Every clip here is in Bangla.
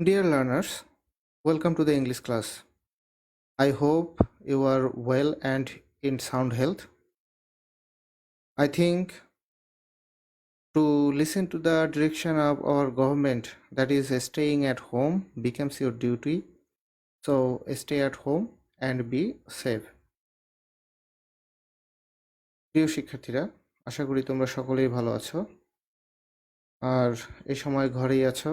Dear learners, welcome to the English class. I hope you are well and in sound health. I think to listen to the direction of our government, that is staying at home, becomes your duty. So stay at home and be safe. প্রিয় শিক্ষার্থীরা, আশা করি তোমরা সকলেই ভালো আছো আর এই সময় ঘরেই আছো।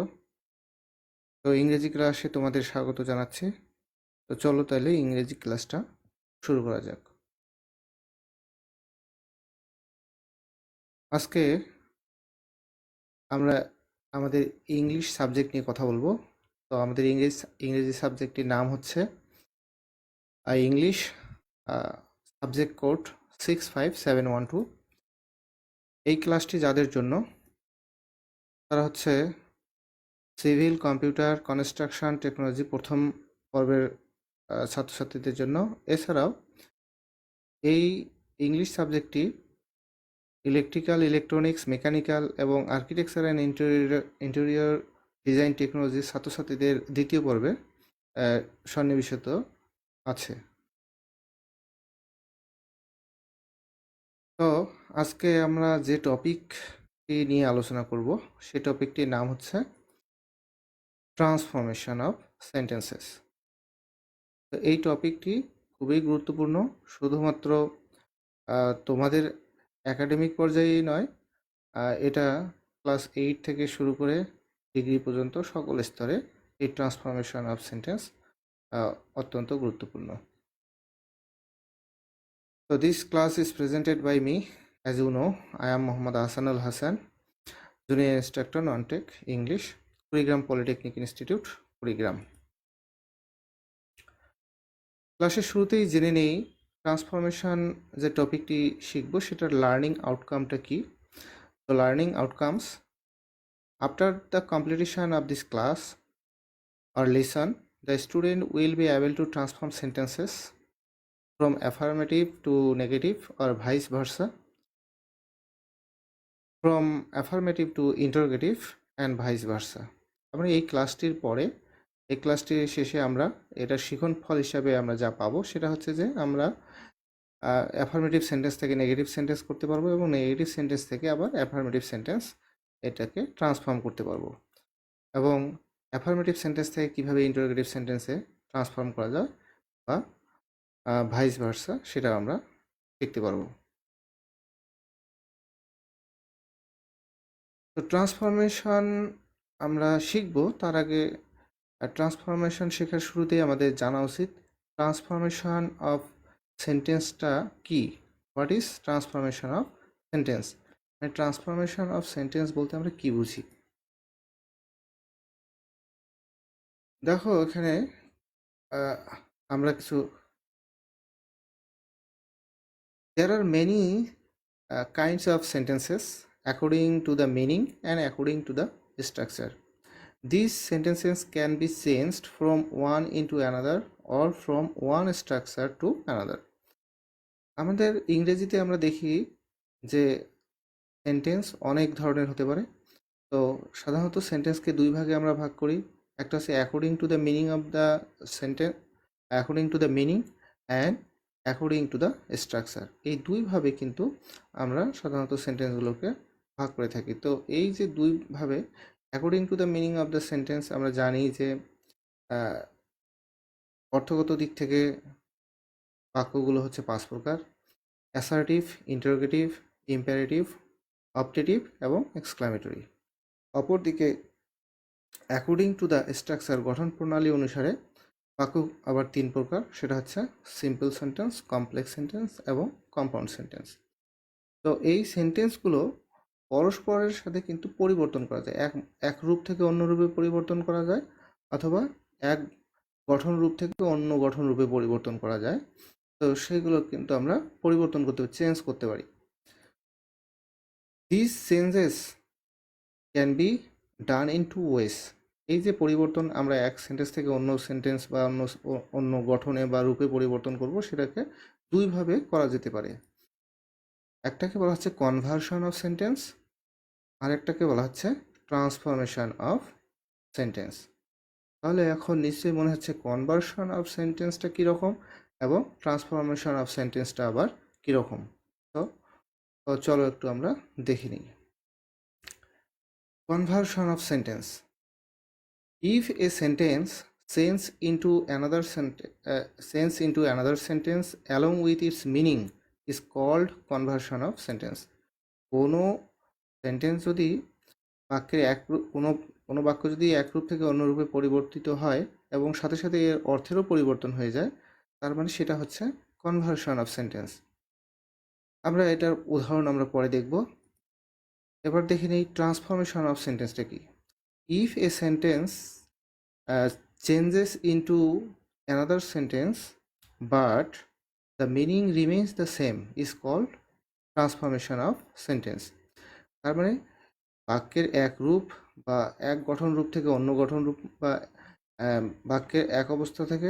তো ইংরেজি ক্লাসে তোমাদের স্বাগত জানাচ্ছি। তো চলো তাহলে ইংরেজি ক্লাসটা শুরু করা যাক। আজকে আমরা আমাদের ইংলিশ সাবজেক্ট নিয়ে কথা বলবো। তো আমাদের ইংরেজি সাবজেক্টটির নাম হচ্ছে ইংলিশ সাবজেক্ট কোড 65712। এই ক্লাসটি যাদের জন্য, তারা হচ্ছে সিভিল কম্পিউটার কনস্ট্রাকশন টেকনোলজি প্রথম পর্বের ছাত্রছাত্রীদের জন্য। এছাড়াও এই ইংলিশ সাবজেক্টটি ইলেকট্রিক্যাল, ইলেকট্রনিক্স, মেকানিক্যাল এবং আর্কিটেকচার অ্যান্ড ইন্টেরিয়র ডিজাইন টেকনোলজির ছাত্রছাত্রীদের দ্বিতীয় পর্বে সন্নিবেশিত আছে। তো আজকে আমরা যে টপিকটি নিয়ে আলোচনা করব সেই টপিকটির নাম হচ্ছে ট্রান্সফরমেশন অফ সেন্টেন্সেস। তো এই টপিকটি খুবই গুরুত্বপূর্ণ, শুধুমাত্র তোমাদের একাডেমিক পর্যায়েই নয়, এটা ক্লাস 8 থেকে শুরু করে ডিগ্রি পর্যন্ত সকল স্তরে এই ট্রান্সফরমেশন অফ সেন্টেন্স অত্যন্ত গুরুত্বপূর্ণ। So this class is presented by me. As you know, I am Muhammad Ahsanul Hassan, Junior Instructor Non-Tech English, Kurigram Polytechnic Institute, Kurigram. ক্লাসের শুরুতেই জেনে নেই ট্রান্সফরমেশন যে টপিকটি শিখব সেটার লার্নিং আউটকামটা কি। তো learning outcomes: after the completion of this class or lesson, the student will be able to transform sentences from affirmative to negative or vice versa, from affirmative to interrogative and vice versa. আমরা এই ক্লাসটির পরে, এই ক্লাসটির শেষে আমরা এটার শিখন ফল হিসাবে আমরা যা পাবো সেটা হচ্ছে যে আমরা অ্যাফার্মেটিভ সেন্টেন্স থেকে নেগেটিভ সেন্টেন্স করতে পারবো এবং নেগেটিভ সেন্টেন্স থেকে আবার অ্যাফার্মেটিভ সেন্টেন্স এটাকে ট্রান্সফর্ম করতে পারবো, এবং অ্যাফার্মেটিভ সেন্টেন্স থেকে কীভাবে ইন্টারোগেটিভ সেন্টেন্সে ট্রান্সফর্ম করা যায় বা ভাইস ভার্সা সেটা আমরা শিখতে পারবো। তো ট্রান্সফরমেশন আমরা শিখব, তার আগে ট্রান্সফরমেশন শেখার শুরুতেই আমাদের জানা উচিত ট্রান্সফরমেশন অফ সেন্টেন্সটা কি। What is transformation of sentence? মানে ট্রান্সফরমেশন অফ সেন্টেন্স বলতে আমরা কি বুঝি। দেখো এখানে আমরা কিছু there are many kinds of sentences according to the meaning and according to the structure. These sentences can be changed from one into another or from one structure to another. আমাদের ইংরেজিতে আমরা দেখি যে সেন্টেন্স অনেক ধরনের হতে পারে। তো সাধারণত সেন্টেন্সকে দুই ভাগে আমরা ভাগ করি। একটা হচ্ছে according to the meaning of the sentence, according to the meaning and according to the structure. এই দুইভাবে কিন্তু আমরা সাধারণত সেন্টেন্সগুলোকে ভাগ করে থাকি। তো এই যে দুইভাবে, according to the meaning of the sentence, আমরা জানি যে অর্থগত দিক থেকে বাক্যগুলো হচ্ছে 5 প্রকার: অ্যাসার্টিভ, ইন্টারোগেটিভ, ইম্পারেটিভ, অপটেটিভ এবং এক্সক্লামেটরি। অপরদিকে অ্যাকর্ডিং টু দ্য স্ট্রাকচার, গঠন প্রণালী অনুসারে বাক্য আবার 3 প্রকার, সেটা হচ্ছে সিম্পল সেন্টেন্স, কমপ্লেক্স সেন্টেন্স এবং কম্পাউন্ড সেন্টেন্স। তো এই সেন্টেন্সগুলো পরস্পরের সাথে কিন্তু পরিবর্তন করা যায়, এক রূপ থেকে অন্য রূপে পরিবর্তন করা যায়, অথবা এক গঠন রূপ থেকে অন্য গঠন রূপে পরিবর্তন করা যায়। তো সেগুলো কিন্তু আমরা পরিবর্তন করতে পারি, চেঞ্জ করতে পারি। This changes can be done in two ways. এই যে পরিবর্তন আমরা এক সেন্টেন্স থেকে অন্য সেন্টেন্স বা অন্য গঠনে বা রূপে পরিবর্তন করব, সেটাকে দুইভাবে করা যেতে পারে। একটাকে বলা হচ্ছে কনভার্সন অফ সেন্টেন্স, আর একটাকে বলা হচ্ছে ট্রান্সফরমেশন অফ সেন্টেন্স। তাহলে এখন নিশ্চয়ই মনে হচ্ছে কনভার্সন অফ সেন্টেন্সটা কীরকম এবং ট্রান্সফরমেশন অফ সেন্টেন্সটা আবার কীরকম। তো তো চলো একটু আমরা দেখে নিই। Conversion of sentence: if a sentence sends into another sentence along with its meaning is called conversion of sentence. কোনো সেন্টেন্স যদি বাক্যের এক কোনো কোনো বাক্য যদি এক রূপ থেকে অন্য রূপে পরিবর্তিত হয় এবং সাথে সাথে এর অর্থেরও পরিবর্তন হয়ে যায়, তার মানে সেটা হচ্ছে কনভার্সন অফ সেন্টেন্স। আমরা এটার উদাহরণ আমরা পরে দেখব। এবার দেখে নিই ট্রান্সফরমেশন অফ সেন্টেন্সটা কি। If a sentence changes into another sentence but the meaning remains the same is called transformation of sentence. তার মানে বাক্যের এক রূপ বা এক গঠন রূপ থেকে অন্য গঠন রূপ বা বাক্যের এক অবস্থা থেকে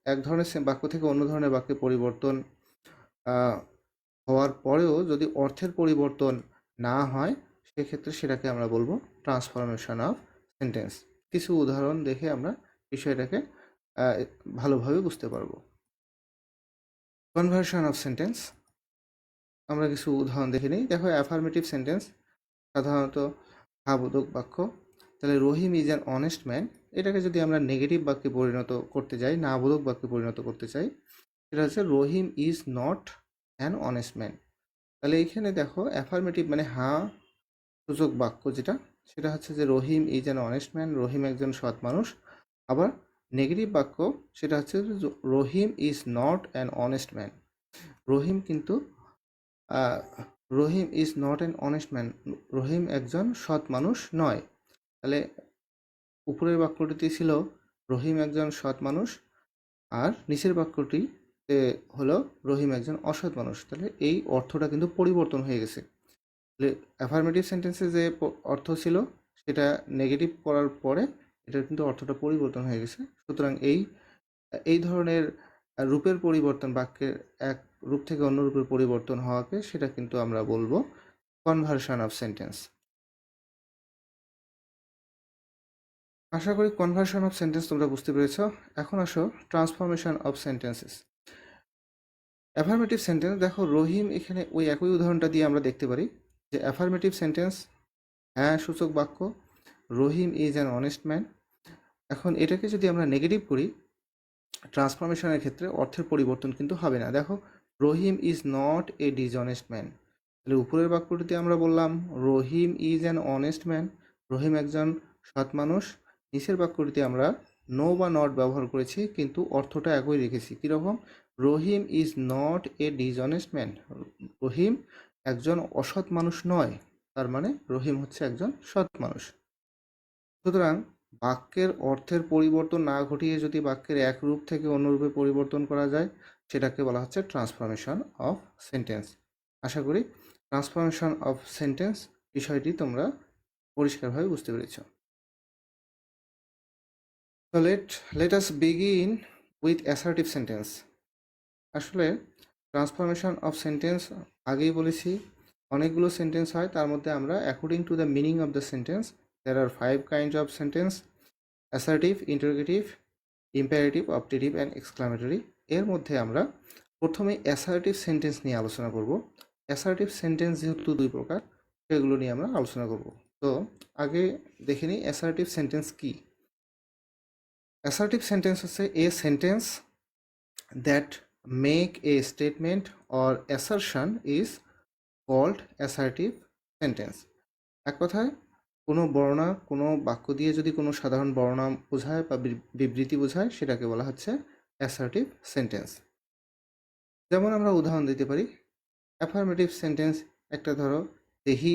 এক ধরনের বাক্য থেকে অন্য ধরনের বাক্যে পরিবর্তন হওয়ার পরেও যদি অর্থের পরিবর্তন না হয়, সেক্ষেত্রে সেটাকে আমরা বলবো ট্রান্সফরমেশন অফ সেন্টেন্স। কিছু উদাহরণ দেখে আমরা বিষয়টাকে ভালোভাবে বুঝতে পারবো। কনভার্সন অফ সেন্টেন্স আমরা কিছু উদাহরণ দেখে নিই। দেখো, অ্যাফার্মেটিভ সেন্টেন্স সাধারণত হ্যাঁবোধক বাক্য। তাহলে Rahim is an honest man, এটাকে যদি আমরা নেগেটিভ বাক্যে পরিণত করতে চাই, না বোধক বাক্যে পরিণত করতে চাই, সেটা হচ্ছে Rahim is not an honest man. তাহলে এইখানে দেখো, অ্যাফার্মেটিভ মানে হ্যাঁ সূচক বাক্য যেটা, সেটা হচ্ছে যে Rahim is an honest man, Rahim একজন সৎ মানুষ। আবার নেগেটিভ বাক্য সেটা হচ্ছে Rahim is not an honest man, Rahim কিন্তু Rahim is not an honest man, Rahim একজন সৎ মানুষ নয়। তাহলে উপরের বাক্যটিতে ছিল রহিম একজন সৎ মানুষ, আর নিচের বাক্যটি হলো রহিম একজন অসৎ মানুষ। তাহলে এই অর্থটা কিন্তু পরিবর্তন হয়ে গেছে। অ্যাফার্মেটিভ সেন্টেন্সে যে অর্থ ছিল সেটা নেগেটিভ করার পরে এটার কিন্তু অর্থটা পরিবর্তন হয়ে গেছে। সুতরাং এই ধরনের রূপের পরিবর্তন, বাক্যের এক রূপ থেকে অন্য রূপের পরিবর্তন হওয়াকে সেটা কিন্তু আমরা বলবো কনভার্সন অফ সেন্টেন্স। আশা করি কনভার্সন অফ সেন্টেন্স তোমরা বুঝতে পেরেছ। এখন আসো transformation of sentences. Affirmative sentence, দেখো রহিম, এখানে ওই একই উদাহরণটা দিয়ে আমরা দেখতে পারি যে অ্যাফার্মেটিভ সেন্টেন্স হ্যাঁ সূচক বাক্য, রহিম ইজ অ্যান অনেস্ট ম্যান। এখন এটাকে যদি আমরা নেগেটিভ করি, ট্রান্সফরমেশনের ক্ষেত্রে অর্থের পরিবর্তন কিন্তু হবে না। দেখো, Rahim is not a dishonest man. তাহলে উপরের বাক্যটিতে আমরা বললাম Rahim is an honest man, Rahim একজন সৎ মানুষ। নিচের বাক্যটিতে আমরা নো বা নট ব্যবহার করেছি, কিন্তু অর্থটা একই রেখেছি। কীরকম? Rahim is not a dishonest man, Rahim একজন অসৎ মানুষ নয়, তার মানে রহিম হচ্ছে একজন সৎ মানুষ। সুতরাং বাক্যের অর্থের পরিবর্তন না ঘটিয়ে যদি বাক্যের এক রূপ থেকে অন্য রূপে পরিবর্তন করা যায়, সেটাকে বলা হচ্ছে ট্রান্সফরমেশন অফ সেন্টেন্স। আশা করি ট্রান্সফরমেশন অফ সেন্টেন্স বিষয়টি তোমরা পরিষ্কারভাবে বুঝতে পেরেছ। তো let us begin with assertive sentence. আসলে ট্রান্সফরমেশন অফ সেন্টেন্স আগেই বলেছি অনেকগুলো সেন্টেন্স হয়, তার মধ্যে আমরা according to the meaning of the sentence there are 5 kinds of sentence: assertive, interrogative, imperative, optative and exclamatory। এর মধ্যে আমরা প্রথমে অ্যাসার্টিভ সেন্টেন্স নিয়ে আলোচনা করব। অ্যাসার্টিভ সেন্টেন্স যেহেতু দুই প্রকার, সেগুলো নিয়ে আমরা আলোচনা করব। তো আগে দেখে নিই অ্যাসার্টিভ সেন্টেন্স কি। অ্যাসার্টিভ সেন্টেন্স হচ্ছে a sentence that make a statement or assertion is called assertive sentence. এক কথায় কোনো বর্ণনা, কোনো বাক্য দিয়ে যদি কোনো সাধারণ বর্ণনা বোঝায় বা বিবৃতি বোঝায়, সেটাকে বলা হচ্ছে অ্যাসার্টিভ সেন্টেন্স। যেমন আমরা উদাহরণ দিতে পারি, অ্যাফার্মেটিভ সেন্টেন্স একটা ধরো, যে he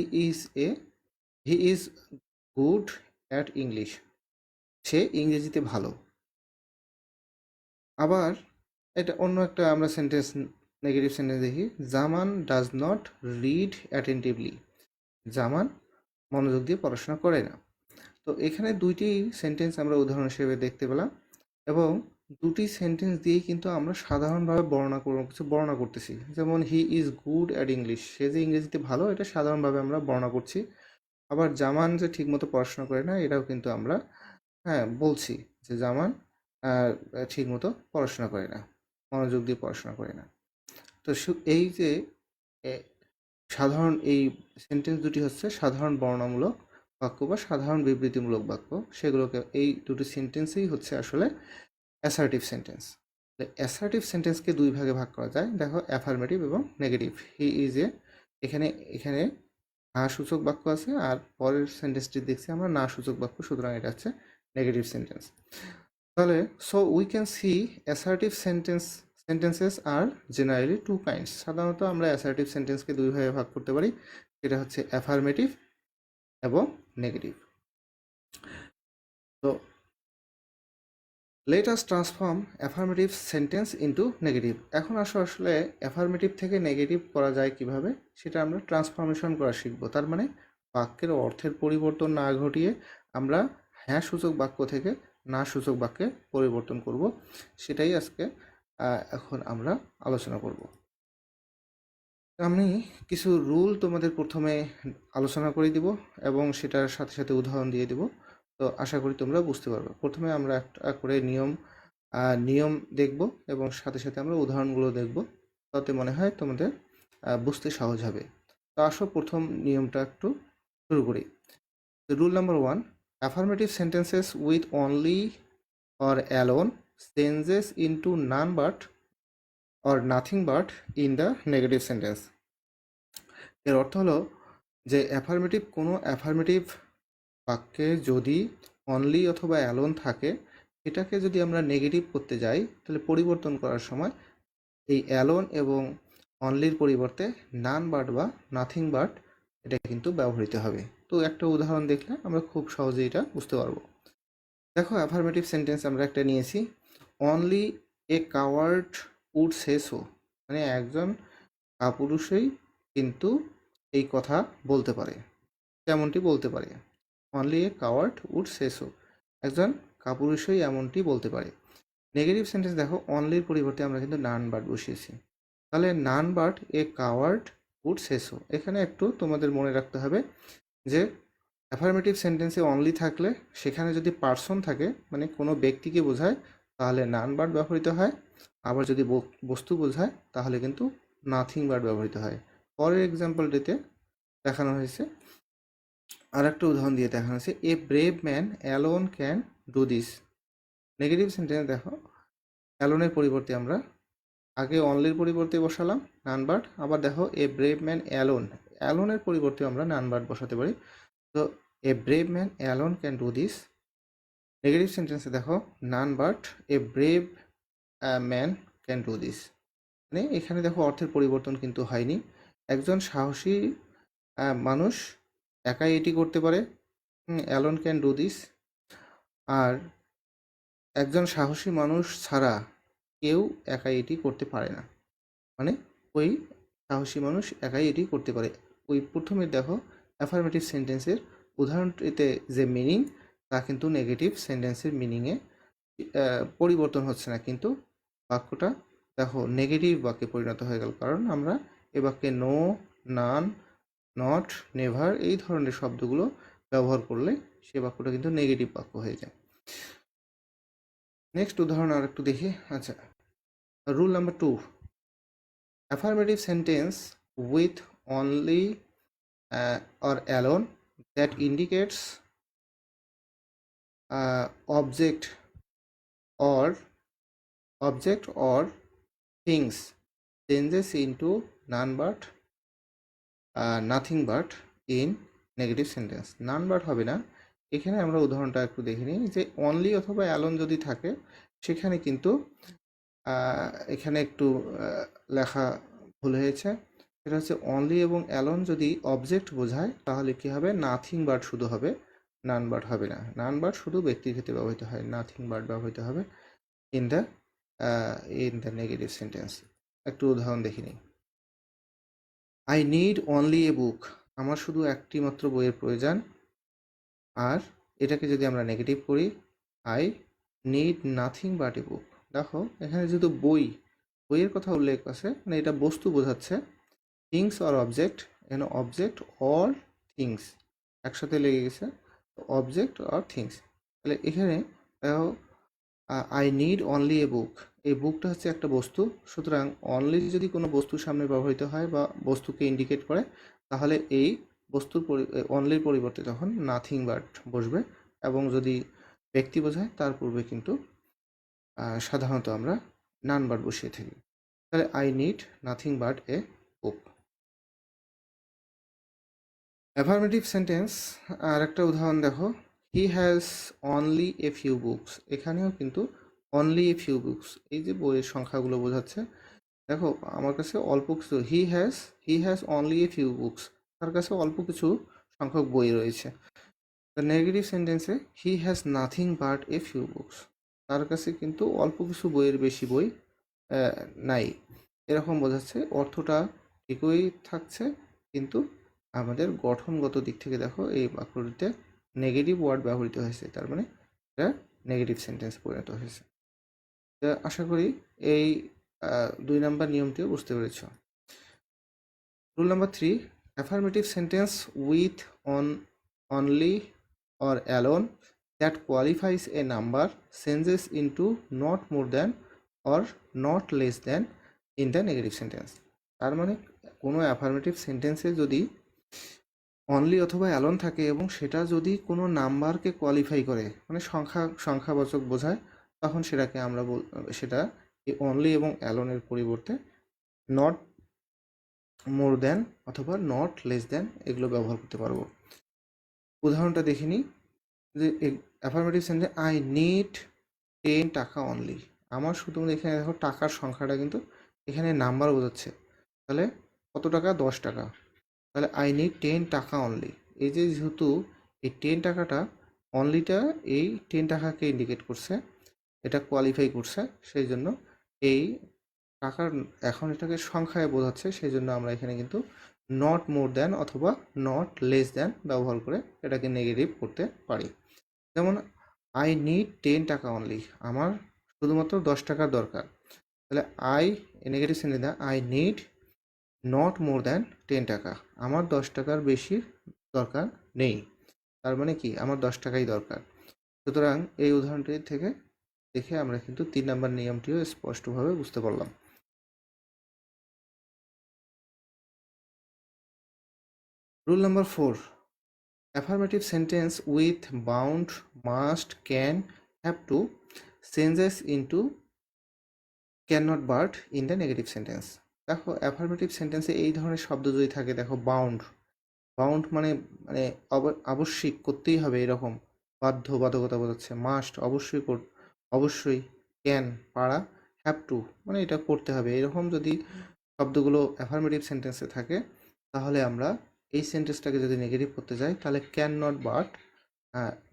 is good at English, সে ইংরেজিতে ভালো। আবার এটা অন্য একটা আমরা সেন্টেন্স, নেগেটিভ সেন্টেন্স দেখি, জামান ডাজ নট রিড অ্যাটেন্টিভলি, জামান মনোযোগ দিয়ে পড়াশোনা করে না। তো এখানে দুইটি সেন্টেন্স আমরা উদাহরণ হিসেবে দেখতে পেলাম, এবং দুটি সেন্টেন্স দিয়েই কিন্তু আমরা সাধারণভাবে কিছু বর্ণনা করতেছি। যেমন he is good at English, সে যে ইংরেজিতে ভালো, এটা সাধারণভাবে আমরা বর্ণনা করছি। আবার জামান যে ঠিকমতো পড়াশোনা করে না, এটাও কিন্তু আমরা হ্যাঁ, বলছি যে জামান ঠিক মতো পড়াশোনা করে না, মনোযোগ দিয়ে পড়াশোনা করে না। তো এই যে এ, সাধারণ এই সেন্টেন্স দুটি হচ্ছে সাধারণ বর্ণনামূলক বাক্য বা সাধারণ বিবৃতিমূলক বাক্য, সেগুলোকে এই দুটি সেন্টেন্সই হচ্ছে আসলে অ্যাসার্টিভ সেন্টেন্স। অ্যাসার্টিভ সেন্টেন্সকে দুই ভাগে ভাগ করা যায়, দেখো অ্যাফার্মেটিভ এবং নেগেটিভ। হি ইজ এ, এখানে এখানে হ্যাঁ সূচক বাক্য আছে, আর পরের সেন্টেন্সটি দেখছি আমরা না সূচক বাক্য, সুতরাং এটা হচ্ছে নেগেটিভ সেন্টেন্স। তাহলে so we can see assertive sentences are generally two kinds. সাধারণত আমরা অ্যাসার্টিভ সেন্টেন্সকে দুই ভাগে ভাগ করতে পারি, সেটা হচ্ছে অ্যাফার্মেটিভ এবং নেগেটিভ। তো let us transform affirmative sentence into negative. এখন আসলে অ্যাফার্মেটিভ থেকে নেগেটিভ করা যায় কিভাবে, সেটা আমরা ট্রান্সফরমেশন করা শিখব। তার মানে বাক্যের অর্থের পরিবর্তন না ঘটিয়ে আমরা হ্যাঁ সূচক বাক্য থেকে না সূচক বাক্যে পরিবর্তন করব, সেটাই আজকে এখন আমরা আলোচনা করব। আমি কিছু রুল তোমাদের প্রথমে আলোচনা করে দিব এবং সেটার সাথে সাথে উদাহরণ দিয়ে দিব। তো আশা করি তোমরা বুঝতে পারবে। প্রথমে আমরা একটা করে নিয়ম দেখব এবং সাথে সাথে আমরা উদাহরণগুলো দেখব, তাতে মনে হয় তোমাদের বুঝতে সহজ হবে। তো আসো প্রথম নিয়মটা একটু শুরু করি। Rule number 1, affirmative sentences with only or alone changes into none but or nothing but in the negative sentence. এর অর্থ হলো যে কোনো অ্যাফার্মেটিভ বাক্যে যদি অনলি অথবা অ্যালোন থাকে, এটাকে যদি আমরা নেগেটিভ করতে যাই, তাহলে পরিবর্তন করার সময় এই অ্যালোন এবং অনলির পরিবর্তে নান বাট বা নাথিং বাট এটা কিন্তু ব্যবহৃত হবে। তো একটা উদাহরণ দেখলে আমরা খুব সহজেই এটা বুঝতে পারবো। দেখো অ্যাফার্মেটিভ সেন্টেন্স আমরা একটা নিয়েছি, only a coward would say so, মানে একজন কাপুরুষই কিন্তু এই কথা বলতে পারে, তেমনটি বলতে পারে। Only a coward would say so, একজন কাপুরুষই এমনটি বলতে পারে। নেগেটিভ সেন্টেন্স দেখো, অনলির পরিবর্তে আমরা কিন্তু নান বাট বসিয়েছি, তাহলে none but a coward would say so. এখানে একটু তোমাদের মনে রাখতে হবে যে অ্যাফার্মেটিভ সেন্টেন্সে অনলি থাকলে সেখানে যদি পার্সন থাকে, মানে কোনো ব্যক্তিকে বোঝায়, তাহলে নান বাট ব্যবহৃত হয়। আবার যদি বস্তু বোঝায় তাহলে কিন্তু নাথিং বাট ব্যবহৃত হয়। পরের এক্সাম্পলটিতে দেখানো হয়েছে, আর একটা উদাহরণ দিয়ে দেখানো হয়েছে, এ brave man alone can do this. Negative sentence দেখো, অ্যালোনের পরিবর্তে আমরা আগে অনলির পরিবর্তে বসালাম নান বাট, আবার দেখো এ ব্রেভ ম্যান অ্যালোনের পরিবর্তে আমরা নান বাট বসাতে পারি। তো এ brave man alone can do this. Negative সেন্টেন্সে দেখো নান but A brave man can do this, মানে এখানে দেখো অর্থের পরিবর্তন কিন্তু হয়নি। একজন সাহসী মানুষ একাই এটি করতে পারে, অ্যালোন ক্যান ডু দিস। আর একজন সাহসী মানুষ ছাড়া কেউ একাই এটি করতে পারে না, মানে ওই সাহসী মানুষ একাই এটি করতে পারে। ওই প্রথমে দেখো অ্যাফার্মেটিভ সেন্টেন্সের উদাহরণটিতে যে মিনিং, তা কিন্তু নেগেটিভ সেন্টেন্সের মিনিংয়ে পরিবর্তন হচ্ছে না, কিন্তু বাক্যটা দেখো নেগেটিভ বাক্যে পরিণত হয়ে গেল, কারণ আমরা এ বাক্যে নো, নান, নট, নেভার এই ধরনের শব্দগুলো ব্যবহার করলে সে বাক্যটা কিন্তু নেগেটিভ বাক্য হয়ে যায়। নেক্সট উদাহরণ আর একটু দেখি। আচ্ছা, rule number 2, affirmative sentence with only or alone that indicates object or things changes into none but nothing but in negative sentence. None but হবে না, এখানে আমরা উদাহরণটা একটু দেখে নিই যে অনলি অথবা অ্যালোন যদি থাকে, সেখানে কিন্তু এখানে একটু লেখা ভুল হয়েছে। সেটা হচ্ছে অনলি এবং অ্যালোন যদি অবজেক্ট বোঝায় তাহলে কি হবে, নাথিং বাট শুধু হবে, নান বাট হবে না। নান বাট শুধু ব্যক্তির ক্ষেত্রে ব্যবহৃত হয়, নাথিং বাট ব্যবহৃত হবে ইন দ্য নেগেটিভ সেন্টেন্স। একটু উদাহরণ দেখে নিই। আই নিড অনলি এ বুক, আমার শুধু একটি মাত্র বইয়ের প্রয়োজন। আর এটাকে যদি আমরা নেগেটিভ করি, I need nothing but a বুক। দেখো এখানে যেহেতু বইয়ের কথা উল্লেখ আছে, মানে এটা বস্তু বোঝাচ্ছে। থিংস অর অবজেক্ট, এখানে অবজেক্ট অর থিংস একসাথে লেগে গেছে, অবজেক্ট অর থিংস। তাহলে এখানে দেখো আই নিড অনলি এ বুক, এই বুকটা হচ্ছে একটা বস্তু, সুতরাং অনলি যদি কোনো বস্তুর সামনে ব্যবহৃত হয় বা বস্তুকে ইন্ডিকেট করে, তাহলে এই বস্তুর অনলির পরিবর্তে তখন নাথিং বাট বসবে, এবং যদি ব্যক্তি বোঝায় তার পূর্বে কিন্তু সাধারণত আমরা নান বাট বসিয়ে থাকি। তাহলে I need nothing but a book. Affirmative sentence আর একটা উদাহরণ দেখো, he has only a few books, এখানেও কিন্তু অনলি এ ফিউ বুকস, এই যে বইয়ের সংখ্যাগুলো বোঝাচ্ছে। দেখো আমার কাছে অল্প কিছু, হি has only a few books, তার কাছে অল্প কিছু সংখ্যক বই রয়েছে। দ্য নেগেটিভ সেন্টেন্সে he has nothing but A few books, তার কাছে কিন্তু অল্প কিছু বইয়ের বেশি বই নাই, এরকম বোঝাচ্ছে। অর্থটা ঠিকই থাকছে, কিন্তু আমাদের গঠনগত দিক থেকে দেখো এই বাক্যটিতে নেগেটিভ ওয়ার্ড ব্যবহৃত হয়েছে, তার মানে এটা নেগেটিভ সেন্টেন্স পরিণত হয়েছে। আশা করি এই 2 নাম্বার নিয়মটিও বুঝতে পেরেছ। Rule number 3, affirmative sentence with only or alone that qualifies a number changes into not more than or not less than in the negative sentence। তার মানে কোনো অ্যাফার্মেটিভ সেন্টেন্সে যদি অনলি অথবা অ্যালোন থাকে এবং সেটা যদি কোনো নাম্বারকে কোয়ালিফাই করে, মানে সংখ্যাবাচক বোঝায়, তখন সেটাকে আমরা সেটা অনলি এবং অ্যালোনের পরিবর্তে নট মোর দ্যান অথবা নট লেস দ্যান এগুলো ব্যবহার করতে পারবো। উদাহরণটা দেখে নিই, যে অ্যাফার্মেটিভ সেন্টেন্স আই নিড 10 টাকা অনলি, আমার শুধুমাত্র এখানে দেখো টাকার সংখ্যাটা কিন্তু এখানে নাম্বার বোঝাচ্ছে, তাহলে কত টাকা, 10 টাকা, তাহলে আই নিড 10 টাকা অনলি। এই যে যেহেতু এই 10 টাকাটা অনলিটা এই 10 টাকাকে ইন্ডিকেট করছে, এটা কোয়ালিফাই করছে, সেই জন্য এই টাকার এখন এটাকে সংখ্যায় বোঝাচ্ছে, সেই জন্য আমরা এখানে কিন্তু নট মোর দ্যান অথবা নট লেস দ্যান ব্যবহার করে এটাকে নেগেটিভ করতে পারি। যেমন আই নিড 10 টাকা অনলি, আমার শুধুমাত্র 10 টাকার দরকার, তাহলে I negative sentence I need not more than 10 টাকা, আমার 10 টাকার বেশি দরকার নেই, তার মানে কি আমার 10 টাকাই দরকার। সুতরাং এই উদাহরণটি থেকে দেখে আমরা কিন্তু 3 নাম্বার নিয়মটিও স্পষ্টভাবে বুঝতে পারলাম। Rule number 4, affirmative sentence with bound must can have to changes into can not but in the negative sentence. দেখো অ্যাফার্মেটিভ সেন্টেন্সে এই ধরনের শব্দ যদি থাকে, দেখো বাউন্ড, বাউন্ড মানে মানে আবশ্যিক করতেই হবে এরকম, বাধ্যবাধকতা বোঝাচ্ছে, মাস্ট অবশ্যই অবশ্যই, ক্যান পারা, হ্যাভ টু মানে এটা করতে হবে, এরকম যদি শব্দগুলো অ্যাফার্মেটিভ সেন্টেন্সে থাকে, তাহলে আমরা এই সেন্টেন্সটাকে যদি নেগেটিভ করতে যাই, তাহলে ক্যান নট বাট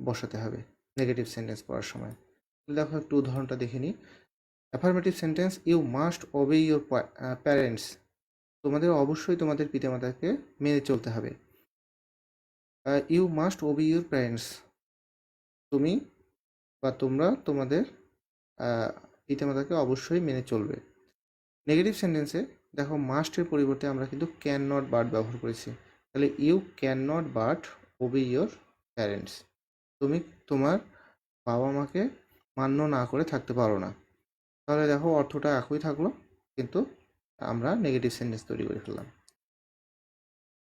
বসাতে হবে নেগেটিভ সেন্টেন্স পড়ার সময়। দেখো একটু উদাহরণটা দেখে নিই। Affirmative sentence you must obey your parents, তোমাদের অবশ্যই তোমাদের পিতামাতাকে মেনে চলতে হবে। You must obey your parents, তুমি বা তোমরা তোমাদের পিতামাতাকে অবশ্যই মেনে চলবে। নেগেটিভ সেন্টেন্সে দেখো মাস্টের পরিবর্তে আমরা কিন্তু ক্যান নট বাট ব্যবহার করেছি, তাহলে you can not but obey your parents, তুমি তোমার বাবা মাকে মান্য না করে থাকতে পারো না। তাহলে দেখো অর্থটা একই থাকলো, কিন্তু আমরা নেগেটিভ সেন্টেন্স তৈরি করে ফেললাম।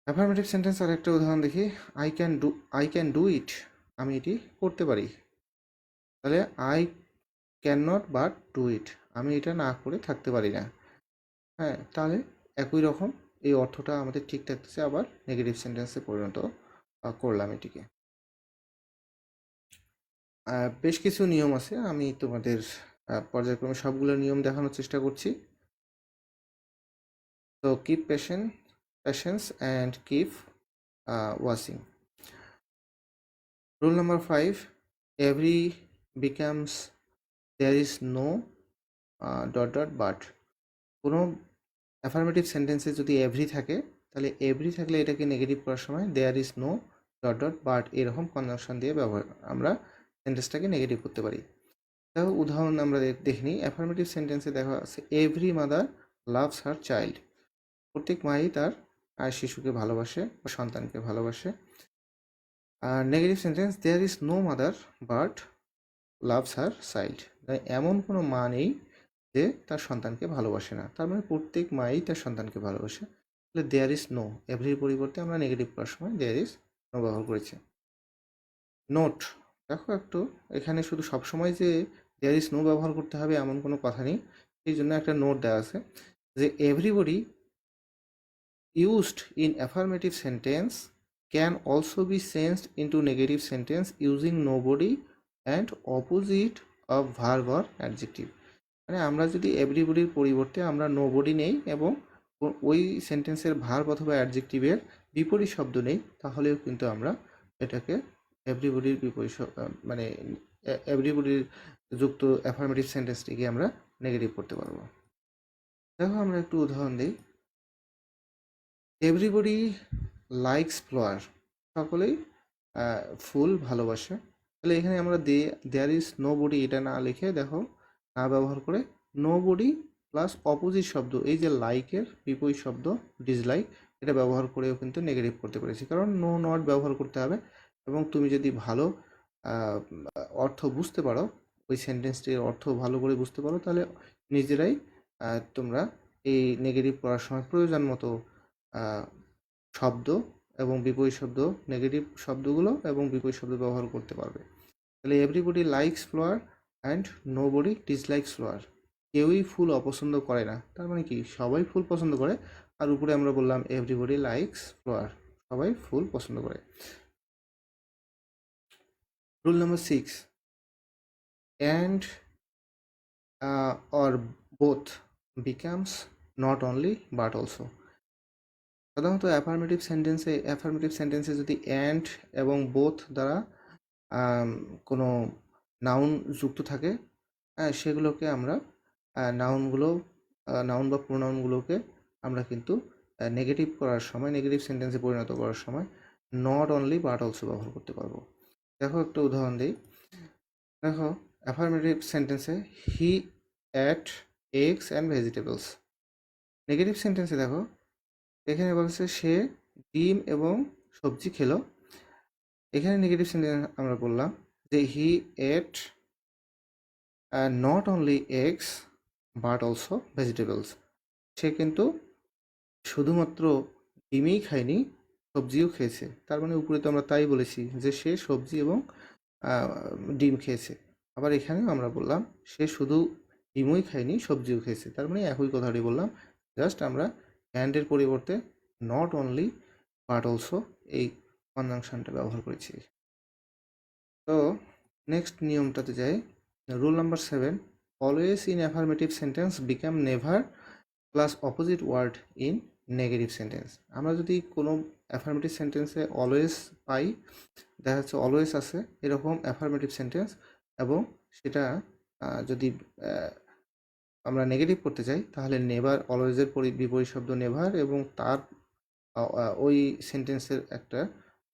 অ্যাফার্মেটিভ সেন্টেন্স আর একটা উদাহরণ দেখি, আই ক্যান ডু ইট, আমি এটি করতে পারি, তাহলে I can not but do it, আমি এটা না করে থাকতে পারি না। হ্যাঁ, তাহলে একই রকম এই অর্থটা আমাদের ঠিক থাকতেছে, আবার নেগেটিভ সেন্টেন্সে পরিণত করলাম এটিকে। বেশ কিছু নিয়ম আছে, আমি তোমাদের পর্যায়ক্রমে সবগুলো নিয়ম দেখানোর চেষ্টা করছি। তো keep patience and keep watching. Rule number 5, every becomes there is no dot dot but. কোনো অ্যাফার্মেটিভ সেন্টেন্সে যদি এভরি থাকে, তাহলে এভরি থাকলে এটাকে নেগেটিভ করার সময় there is no dot dot but এরকম কনজাংশন দিয়ে আমরা সেন্টেন্সটাকে নেগেটিভ করতে পারি। দেখো উদাহরণ আমরা দেখে নিই। অ্যাফার্মেটিভ সেন্টেন্সে দেখা আছে every mother loves her child, প্রত্যেক মাই তার শিশুকে ভালোবাসে বা সন্তানকে ভালোবাসে। Negative sentence there is no mother but loves her child, এমন কোনো মা নেই যে তার সন্তানকে ভালোবাসে না, তার মানে প্রত্যেক মাই তার সন্তানকে ভালোবাসে। তাহলে দেয়ার ইজ নো, এভরির পরিবর্তে আমরা নেগেটিভ করার সময় দেয়ার ইজ নো ব্যবহার করেছি। নোট, দেখো একটু এখানে শুধু সবসময় যে দেয়ার ইজ নো ব্যবহার করতে হবে এমন কোনো কথা নেই, এই জন্য একটা নোট দেওয়া আছে যে everybody used in affirmative sentence can also be changed into negative sentence using nobody and opposite of verb or adjective। মানে আমরা যদি এভরিবডির পরিবর্তে আমরা নোবডি নেই এবং ওই সেন্টেন্সের ভার্ব অথবা অ্যাডজেক্টিভের বিপরীত শব্দ নেই, তাহলেও কিন্তু আমরা এটাকে এভরিবডির বিপরীত মানে এভরিবডির যুক্ত অ্যাফার্মেটিভ সেন্টেন্সটিকে আমরা নেগেটিভ করতে পারবো। দেখো আমরা একটু উদাহরণ দিই। এভরিবডি লাইকস ফ্লাওয়ার, সকলেই ফুল ভালোবাসে। তাহলে এখানে আমরা দেয়ার ইজ নো বডি এটা না লিখে দেখো না ব্যবহার করে নো বডি প্লাস অপোজিট শব্দ, এই যে লাইকের বিপরীত শব্দ ডিসলাইক, এটা ব্যবহার করেও কিন্তু নেগেটিভ করতে পেরেছি, কারণ নো নট ব্যবহার করতে হবে। এবং তুমি যদি ভালো অর্থ বুঝতে পারো, ওই সেন্টেন্সটির অর্থ ভালো করে বুঝতে পারো, তাহলে নিজেরাই তোমরা এই নেগেটিভ করার সময় প্রয়োজন মতো শব্দ এবং বিপরীত শব্দ, নেগেটিভ শব্দগুলো এবং বিপরীত শব্দ ব্যবহার করতে পারবে। তাহলে everybody likes flower and nobody dislikes flower, কেউই ফুল অপছন্দ করে না, তার মানে কি সবাই ফুল পছন্দ করে। আর উপরে আমরা বললাম এভরিবডি লাইকস ফ্লাওয়ার, সবাই ফুল পছন্দ করে। Rule number 6, and or both becomes not only but also. সাধারণত অ্যাফার্মেটিভ সেন্টেন্সে যদি অ্যান্ড এবং বোথ দ্বারা কোনো নাউন যুক্ত থাকে, সেগুলোকে আমরা নাউন বা প্রোনাউনগুলোকে আমরা কিন্তু নেগেটিভ করার সময়, নেগেটিভ সেন্টেন্সে পরিণত করার সময় নট অনলি বাট অলসো ব্যবহার করতে পারবো। দেখো একটা উদাহরণ দিই। দেখো অ্যাফার্মেটিভ সেন্টেন্সে হি at eggs and vegetables. Negative সেন্টেন্সে দেখো এখানে বলছে সে ডিম এবং সবজি খেলো। এখানে নেগেটিভ সেন্টেন্স আমরা বললাম যে he ate not only eggs but also vegetables. সে কিন্তু শুধুমাত্র ডিমই খায়নি, সবজিও খেয়েছে। তার মানে উপরে তো আমরা তাই বলেছি যে সে সবজি এবং ডিম খেয়েছে। আবার এখানেও আমরা বললাম সে শুধু ডিমই খায়নি, সবজিও খেয়েছে। তার মানে একই কথাটি বললাম, জাস্ট আমরা অ্যান্ডের পরিবর্তে নট অনলি বাট অলসো এই কনজাংশনটা ব্যবহার করেছি। তো নেক্সট নিয়মটাতে যাই। Rule number 7, always in affirmative sentence become never plus opposite word in negative sentence. আমরা যদি কোনো অ্যাফার্মেটিভ সেন্টেন্সে অলওয়েজ পাই, দেখা যাচ্ছে অলওয়েজ আছে এরকম অ্যাফার্মেটিভ সেন্টেন্স, এবং সেটা যদি আমরা নেগেটিভ করতে চাই, তাহলে নেভার, অলওয়েজের বিপরীত শব্দ নেভার এবং তার ওই সেন্টেন্সের একটা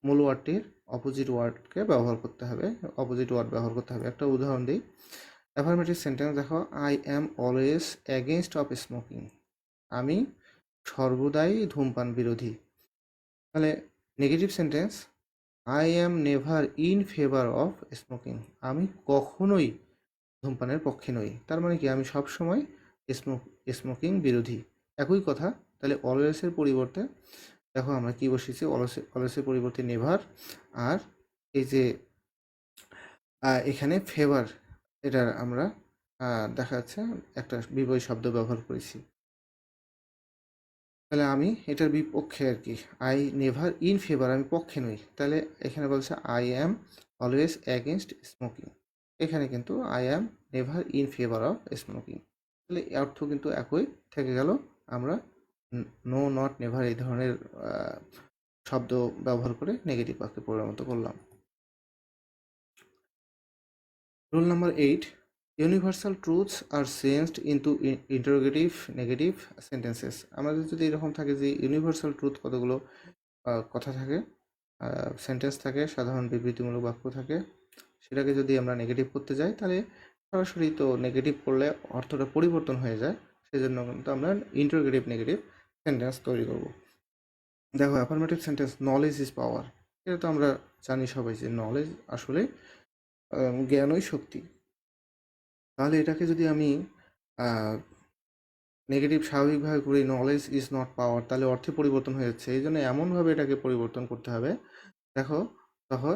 মূল ওয়ার্ডটির অপোজিট ওয়ার্ডকে ব্যবহার করতে হবে, অপোজিট ওয়ার্ড ব্যবহার করতে হবে। একটা উদাহরণ দিই। অ্যাফার্মেটিভ সেন্টেন্স দেখো, I am always against of smoking. আমি সর্বদাই ধূমপান বিরোধী। তাহলে negative sentence, I am never in favour of smoking. আমি কখনোই ধূমপানের পক্ষে নই। তার মানে কি আমি সবসময় স্মোকিং বিরোধী। একই কথা। তাহলে অলওয়েজের পরিবর্তে দেখো আমরা কি বসেছি, অলওয়েজের পরিবর্তে নেভার, আর এই যে এখানে ফেভার, এটার আমরা দেখা যাচ্ছে একটা বিপরীত শব্দ ব্যবহার করেছি। তাহলে আমি এটার বিপক্ষে আর কি, আই নেভার ইন ফেভার, আমি পক্ষে নই। তাহলে এখানে বলছে I am always against smoking, এখানে কিন্তু I am never in favour of smoking. তাহলে অর্থ কিন্তু একই থেকে গেল। আমরা নো, নট, নেভার এই ধরনের শব্দ ব্যবহার করে নেগেটিভ বাক্যে পরিণত করলাম। Rule number 8, universal truths are changed into interrogative negative sentences. আমাদের যদি এরকম থাকে যে ইউনিভার্সাল ট্রুথ কতগুলো কথা থাকে, সেন্টেন্স থাকে, সাধারণ বিবৃতিমূলক বাক্য থাকে, সেটাকে যদি আমরা নেগেটিভ করতে যাই, তাহলে সরাসরি তো নেগেটিভ করলে অর্থটা পরিবর্তন হয়ে যায়। সেজন্য কিন্তু আমরা ইন্টারোগেটিভ নেগেটিভ সেন্টেন্স তৈরি করব। দেখো affirmative sentence, knowledge is power. এটা তো আমরা জানি সবাই যে নলেজ আসলে জ্ঞানই শক্তি। তাহলে এটাকে যদি আমি নেগেটিভ স্বাভাবিকভাবে করি, নলেজ ইজ নট পাওয়ার, তাহলে অর্থে পরিবর্তন হয়ে যাচ্ছে। এই জন্য এমনভাবে এটাকে পরিবর্তন করতে হবে, দেখো তখন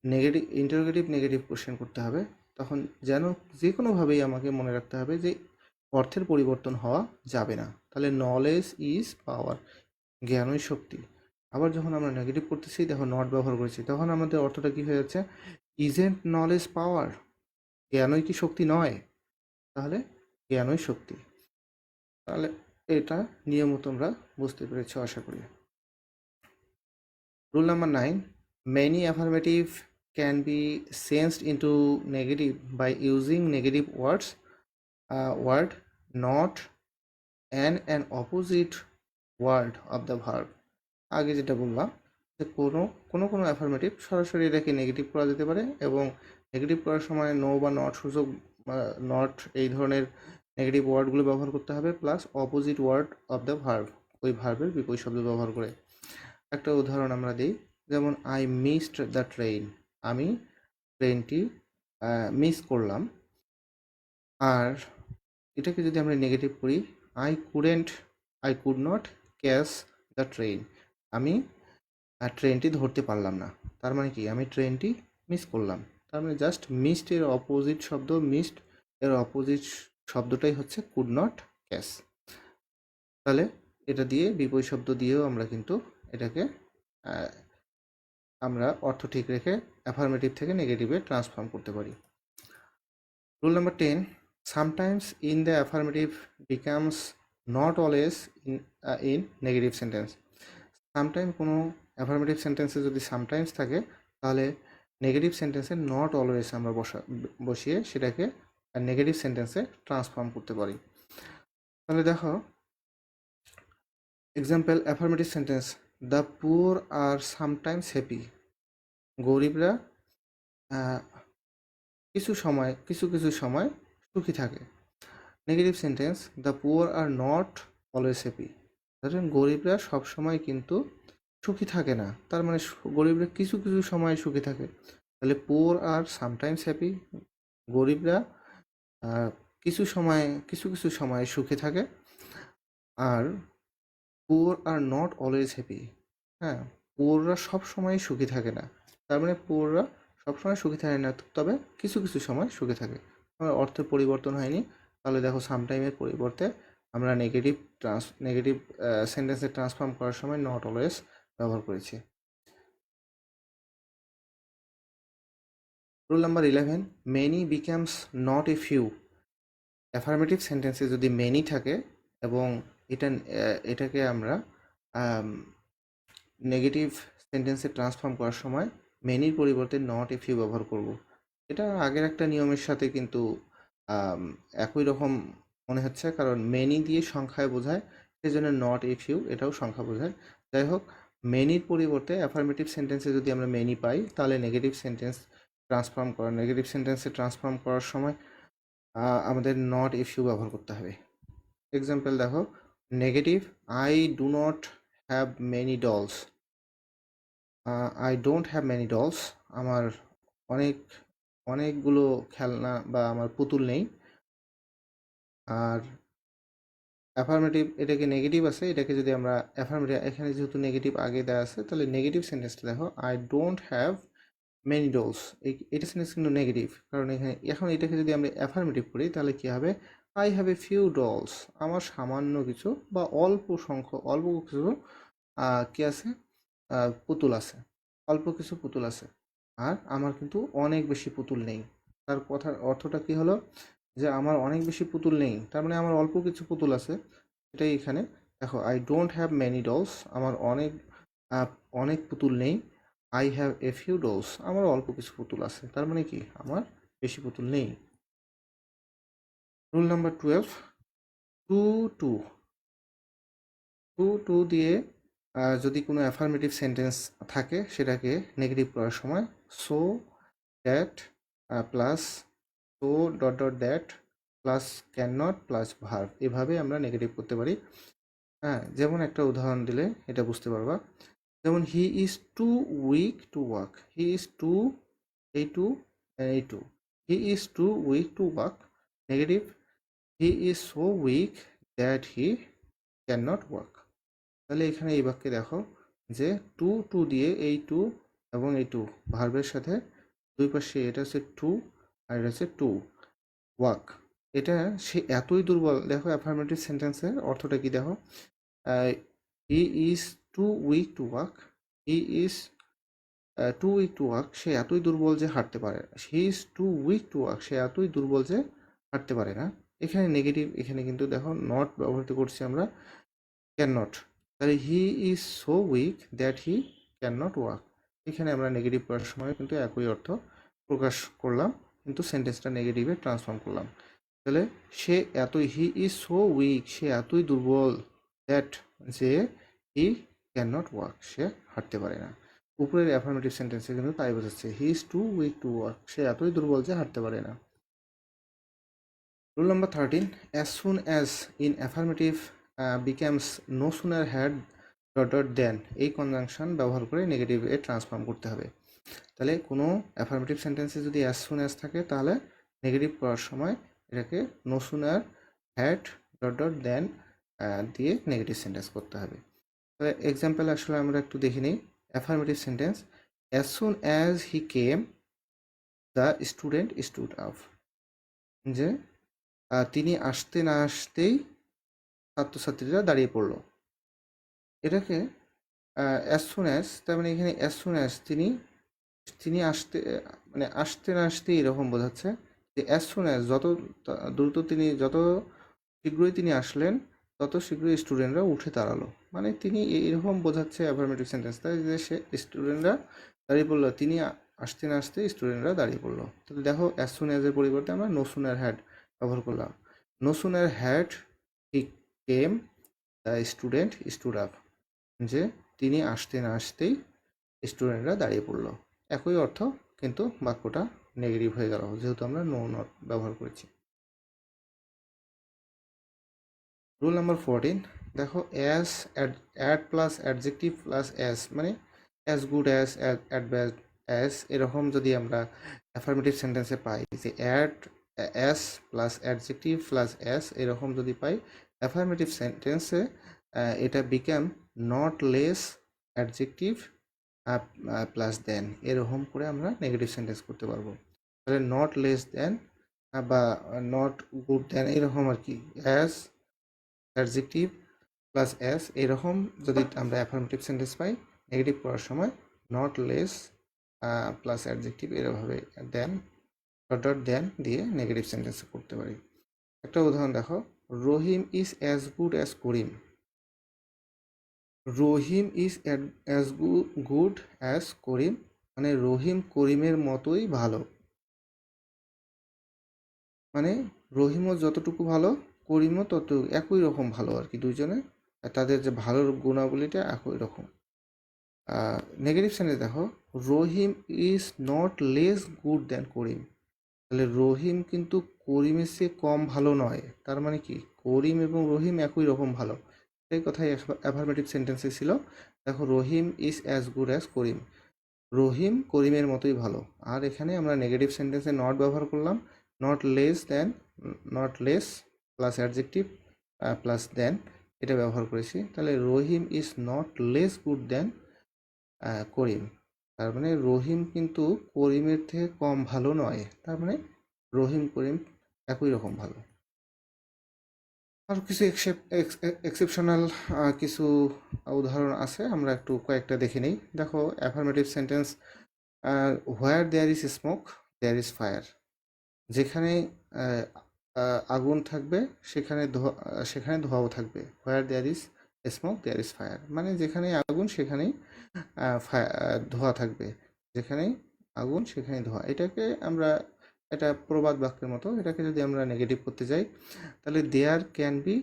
নেগেটিভ ইন্টারোগেটিভ নেগেটিভ কোশ্চেন করতে হবে, তখন যেন যে কোনোভাবেই আমাকে মনে রাখতে হবে যে অর্থের পরিবর্তন হওয়া যাবে না। তাহলে নলেজ ইজ পাওয়ার, জ্ঞানই শক্তি। আবার যখন আমরা নেগেটিভ করতেছি, দেখো নট ব্যবহার করেছি, তখন আমাদের অর্থটা কী হয়ে যাচ্ছে, ইজেন্ট নলেজ পাওয়ার, জ্ঞানই কি শক্তি নয়? তাহলে জ্ঞানই শক্তি। তাহলে এটা নিয়ম তোমরা বুঝতে পেরেছো আশা করি। Rule number 9, many affirmative can be changed into negative by using negative words, word, not, and an opposite word of the verb. আগে যেটা বললাম যে কোনো অ্যাফার্মেটিভ সরাসরি এটাকে নেগেটিভ করা যেতে পারে, এবং নেগেটিভ করার সময় নো বা নট সূচক, নট এই ধরনের নেগেটিভ ওয়ার্ডগুলো ব্যবহার করতে হবে, plus opposite word of the verb, ওই ভার্বের বিপরীত শব্দ ব্যবহার করে। একটা উদাহরণ আমরা দিই, যেমন আই মিসড দ্য ট্রেন, আমি ট্রেনটি মিস করলাম। আর এটাকে যদি আমরা নেগেটিভ করি, I could not catch the train, আমি ট্রেনটি ধরতে পারলাম না। তার মানে কি, আমি ট্রেনটি মিস করলাম। তার মানে জাস্ট মিসড এর অপোজিট শব্দ, মিসড এর অপোজিট শব্দটাই হচ্ছে কুড নট ক্যাচ। তাহলে এটা দিয়ে বিপরীত শব্দ দিয়েও আমরা কিন্তু এটাকে আমরা অর্থ ঠিক রেখে অ্যাফার্মেটিভ থেকে নেগেটিভে ট্রান্সফর্ম করতে পারি। Rule number 10, sometimes in the affirmative becomes not always in negative sentence. Sometime কোনো অ্যাফার্মেটিভ সেন্টেন্সে যদি সামটাইমস থাকে, তাহলে নেগেটিভ সেন্টেন্সে নট অলওয়েজ আমরা বসিয়ে সেটাকে নেগেটিভ সেন্টেন্সে ট্রান্সফর্ম করতে পারি। তাহলে দেখো example, affirmative sentence, the poor are sometimes happy, গরিবরা কিছু কিছু সময় সুখী থাকে। Negative sentence, the poor are not always happy, ধরেন গরিবরা সবসময় কিন্তু সুখী থাকে না, তার মানে গরিবরা কিছু কিছু সময় সুখী থাকে। তাহলে পুয়ার আর সামটাইমস হ্যাপি, গরিবরা কিছু কিছু সময় সুখী থাকে। আর poor are not always happy, হ্যাঁ, পুয়াররা সবসময় সুখী থাকে না, তার মানে পুয়াররা সবসময় সুখী থাকে না, তবে কিছু কিছু সময় সুখী থাকে। আমার অর্থের পরিবর্তন হয়নি। তাহলে দেখো সামটাইমের পরিবর্তে আমরা নেগেটিভ সেন্টেন্সে ট্রান্সফর্ম করার সময় নট অলওয়েজ ব্যবহার করেছি। Rule number 11, many becomes not a few. Affirmative সেন্টেন্সে যদি মেনি থাকে এবং এটাকে আমরা নেগেটিভ সেন্টেন্সে ট্রান্সফর্ম করার সময় মেনির পরিবর্তে নট এ ফিউ ব্যবহার করব। এটা আগের একটা নিয়মের সাথে কিন্তু একই রকম মনে হচ্ছে, কারণ মেনি দিয়ে সংখ্যায় বোঝায়, সেই জন্য নট এ ফিউ এটাও সংখ্যা বোঝায়। যাই হোক, মেনির পরিবর্তে অ্যাফার্মেটিভ সেন্টেন্সে যদি আমরা মেনি পাই, তাহলে নেগেটিভ সেন্টেন্সে ট্রান্সফর্ম করার সময় আমাদের নট এ ফিউ ব্যবহার করতে হবে। এক্সাম্পল দেখো, negative, I do not have many dolls, I don't have many dolls, আমার অনেকগুলো খেলনা বা আমার পুতুল নেই। আর অ্যাফার্মেটিভ, এটাকে নেগেটিভ আছে, এটাকে যদি আমরা অ্যাফার্মেটিভ, এখানে যেহেতু নেগেটিভ আগে দেওয়া আছে, তাহলে নেগেটিভ সেন্টেন্সটা দেখো, I don't have many dolls, এটা সেন্টেন্স কিন্তু নেগেটিভ, কারণ এখন এটাকে যদি আমরা অ্যাফার্মেটিভ করি, তাহলে কী হবে, I have a few dolls, আমার সামান্য কিছু বা অল্প কিছু কী আছে, পুতুল আছে, অল্প কিছু পুতুল আছে, আর আমার কিন্তু অনেক বেশি পুতুল নেই। তার কথার অর্থটা কী হলো, যে আমার অনেক বেশি পুতুল নেই, তার মানে আমার অল্প কিছু পুতুল আছে। এটাই এখানে দেখো, I don't have many dolls, আমার অনেক পুতুল নেই। I have a few dolls, আমার অল্প কিছু পুতুল আছে, তার মানে কি, আমার বেশি পুতুল নেই। Rule number 12, too two two to দিয়ে যদি কোনো অ্যাফার্মেটিভ সেন্টেন্স থাকে, সেটাকে নেগেটিভ করার সময় so that plus so that plus can not plus verb, এভাবে আমরা নেগেটিভ করতে পারি। হ্যাঁ, যেমন একটা উদাহরণ দিলে এটা বুঝতে পারবা, যেমন he is too weak to walk, he is too এই টু এই to. He is too weak to walk. Negative, he is so weak that he can not walk. তাহলে এখানে এই বাক্যে দেখো যে টু টু দিয়ে এই টু এবং এই টু ভার্বের সাথে দুই পাশে এটা হচ্ছে টু আর এটা হচ্ছে টু ওয়াক। এটা সে এতই দুর্বল। দেখো অ্যাফার্মেটিভ সেন্টেন্সের অর্থটা কি দেখো, he is too weak to walk. He is too weak to walk, সে এতই দুর্বল যে হাঁটতে পারে। He is too weak to walk, সে এতই দুর্বল যে হাঁটতে পারে না। এখানে নেগেটিভ, এখানে কিন্তু দেখো নট ব্যবহৃত করছি আমরা, ক্যান নট। তাহলে হি is so weak that he can not walk, এখানে আমরা নেগেটিভ করার সময় কিন্তু একই অর্থ প্রকাশ করলাম, কিন্তু সেন্টেন্সটা নেগেটিভে ট্রান্সফর্ম করলাম। তাহলে সে এতই, হি ইজ সো উইক, সে এতই দুর্বল, দ্যাট যে হি ক্যান নট ওয়াক, সে হাঁটতে পারে না। উপরের অ্যাফার্মেটিভ সেন্টেন্সে কিন্তু তাই বোঝাচ্ছে, he is too weak to walk, সে এতই দুর্বল যে হাঁটতে পারে না। Rule number 13, as soon as in affirmative becomes no sooner had dot dot than, এই কনজাংশন ব্যবহার করে নেগেটিভে ট্রান্সফর্ম করতে হবে। তাহলে কোনো অ্যাফার্মেটিভ সেন্টেন্সে যদি as soon as থাকে তাহলে নেগেটিভ করার সময় এটাকে no sooner had dot dot than দিয়ে নেগেটিভ সেন্টেন্স করতে হবে। তাহলে এক্সাম্পল আসলে আমরা একটু দেখে নিই। Affirmative sentence, as soon as he came the student stood up, যে তিনি আসতে না আসতেই ছাত্রছাত্রীরা দাঁড়িয়ে পড়ল। এটাকে অ্যাজ সুন অ্যাজ, তার মানে এখানে অ্যাজ সুন অ্যাজ তিনি তিনি আসতে মানে আসতে না আসতেই এরকম বোঝাচ্ছে যে অ্যাজ সুন অ্যাজ যত দ্রুত তিনি, যত শীঘ্রই তিনি আসলেন তত শীঘ্রই স্টুডেন্টরা উঠে দাঁড়ালো। মানে তিনি এরকম বোঝাচ্ছে অ্যাফার্মেটিভ সেন্টেন্স, তাই যে সে স্টুডেন্টরা দাঁড়িয়ে পড়লো, তিনি আসতে না আসতে স্টুডেন্টরা দাঁড়িয়ে পড়লো। তাহলে দেখো অ্যাজ সুন অ্যাজের পরিবর্তে আমরা নো সুনার হ্যাড ব্যবহার করলাম। No sooner had he came the student stood up, যে তিনি আসতে না আসতেই স্টুডেন্টরা দাঁড়িয়ে পড়লো। একই অর্থ, কিন্তু বাক্যটা নেগেটিভ হয়ে গেল যেহেতু আমরা নো নট ব্যবহার করেছি। রুল নাম্বার 14, দেখো as ad plus adjective plus as, মানে as good as, at best as, এরকম যদি আমরা অ্যাফার্মেটিভ সেন্টেন্সে পাই যে ad as plus adjective plus as, এরকম যদি পাই অ্যাফার্মেটিভ সেন্টেন্সে এটা become not less adjective plus than, এরকম করে আমরা নেগেটিভ সেন্টেন্স করতে পারবো। তাহলে নট লেস দেন বা নট গুড দেন এরকম আর কি, অ্যাজ অ্যাডজেক্টিভ প্লাস অ্যাজ, এরকম যদি আমরা অ্যাফার্মেটিভ সেন্টেন্স পাই নেগেটিভ করার সময় নট লেস প্লাস অ্যাডজেক্টিভ এরভাবে দেন ডট ডট দেন দিয়ে নেগেটিভ সেন্টেন্স করতে পারি। একটা উদাহরণ দেখো, Rahim is as good as Karim. Rahim is as good as Karim, মানে রহিম করিমের মতোই ভালো। মানে রহিমও যতটুকু ভালো করিমও তত একই রকম ভালো আর কি, দুইজনে তাদের যে ভালোর গুণাবলীটা একই রকম। নেগেটিভ সেন্টেন্স দেখো, Rahim is not less good than Karim. তাহলে রহিম কিন্তু করিমের চেয়ে কম ভালো নয়, তার মানে কি করিম এবং রহিম একই রকম ভালো। সেই কথাই অ্যাফার্মেটিভ সেন্টেন্সে ছিল। দেখো Rahim is as good as Karim, রহিম করিমের মতোই ভালো। আর এখানে আমরা নেগেটিভ সেন্টেন্সে নট ব্যবহার করলাম, not less than, not less plus adjective plus than এটা ব্যবহার করেছি। তাহলে Rahim is not less good than Karim, তার মানে রহিম কিন্তু করিমের থেকে কম ভালো নয়, তার মানে রহিম করিম একই রকম ভালো। আর কিছু এক্সেপশনাল কিছু উদাহরণ আছে, আমরা একটু কয়েকটা দেখে নিই। দেখো affirmative sentence, where there is smoke there is fire, যেখানে আগুন থাকবে সেখানে ধোঁয়াও থাকবে। Where there is smoke there is fire, মানে যেখানে আগুন সেখানেই ধোঁয়া থাকবে, যেখানেই আগুন সেখানেই ধোঁয়া। এটাকে আমরা, এটা প্রবাদ বাক্যের মতো, এটাকে যদি আমরা নেগেটিভ করতে যাই তাহলে there can be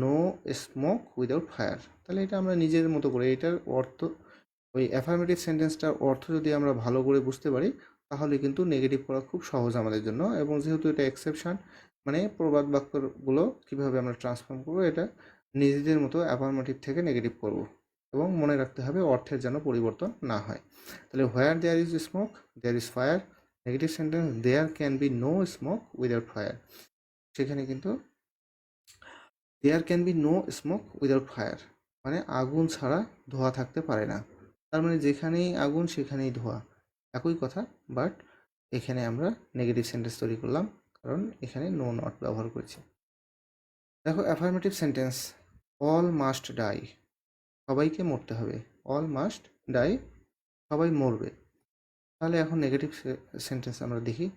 no smoke without fire. তাহলে এটা আমরা নিজের মতো করে এটার অর্থ, ওই অ্যাফার্মেটিভ সেন্টেন্সটার অর্থ যদি আমরা ভালো করে বুঝতে পারি তাহলে কিন্তু নেগেটিভ করা খুব সহজ আমাদের জন্য। এবং যেহেতু এটা এক্সেপশন, মানে প্রবাদ বাক্যগুলো কীভাবে আমরা ট্রান্সফর্ম করবো, এটা নিজেদের মতো অ্যাফার্মেটিভ থেকে নেগেটিভ করব, এবং মনে রাখতে হবে অর্থের যেন পরিবর্তন না হয়। তাহলে where there is smoke there is fire, negative sentence there can be no smoke without fire, সেখানে কিন্তু there can be no smoke without fire মানে আগুন ছাড়া ধোঁয়া থাকতে পারে না। তার মানে যেখানেই আগুন সেখানেই ধোঁয়া, একই কথা, বাট এখানে আমরা নেগেটিভ সেন্টেন্স তৈরি করলাম কারণ এখানে নো নট ব্যবহার করেছি। দেখো affirmative sentence, all must die, সবাইকে মরতে হবে, অল মাস্ট ডাই, সবাই মরবে। তাহলে এখন নেগেটিভ সেন্টেন্স আমরা দেখি,